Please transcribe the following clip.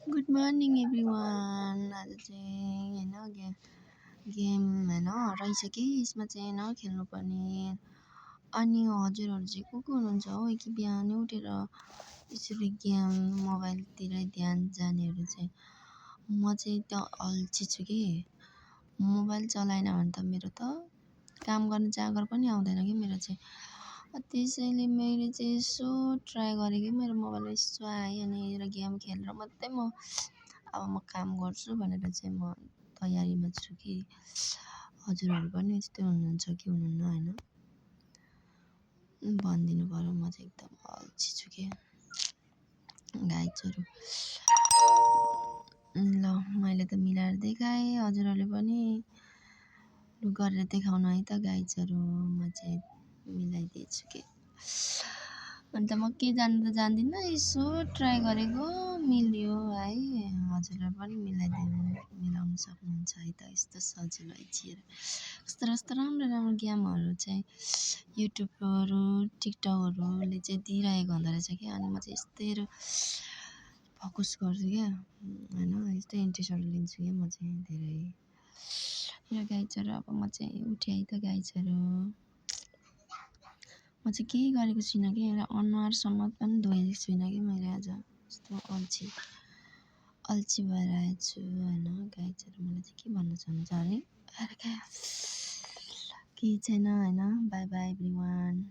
Good morning everyone. आज चाहिँ game रहेछ कि यसमा चाहिँ खेल्नुपर्ने। अनि हजुरहरू चाहिँ को हुनुहुन्छ हो कि बिहानै उठेर यसरी गेम मोबाइलतिरै ध्यान जानेहरू चाहिँ? म चाहिँ त्यो अल्छी छु कि मोबाइल चलाएन भने त मेरो त काम गर्न जाँगर पनि आउँदैन कि मेरो चाहिँ। त्यसैले मैले चाहिँ यसो ट्राई गरेँ कि मेरो मोबाइलमा यसो आएँ अनि गेम खेलेर मात्रै अब म काम गर्छु भनेर चाहिँ म तयारीमा छु कि। हजुरहरू पनि यस्तै हुनुहुन्छ कि हुनुहुन्न होइन भनिदिनु पऱ्यो। म चाहिँ एकदम अल्छी छु कि गाइजहरू। ल मैले त मिलाएर देखाएँ, हजुरहरूले पनि गरेर देखाउनु है त गाइजहरू। म चाहिँ मिलाइदिएछु कि। अन्त म के जान्नु त जान्दिनँ, यसो ट्राई गरेको मिल्यो है। हजुरहरू पनि मिलाउनु सक्नुहुन्छ है त। यस्तो सजिलो है कस्तो राम्रो राम्रो गेमहरू चाहिँ युट्युबहरू टिकटकहरूले चाहिँ दिइरहेको हुँदो रहेछ क्या। अनि म चाहिँ यस्तैहरू फोकस गर्छु क्या होइन, यस्तै इन्ट्रेस्टहरू लिन्छु क्या म चाहिँ धेरै। र गाइजहरू अब म चाहिँ उठेँ है त गाइजहरू। म चाहिँ केही गरेको छुइनँ कि अनुहारसम्म पनि धोएको छुइनँ कि मैले आज। यस्तो अल्छी भएर आएछु होइन गाइजहरू। मलाई चाहिँ के भन्न चाहनुहुन्छ अरे केही छैन होइन। By by everyone.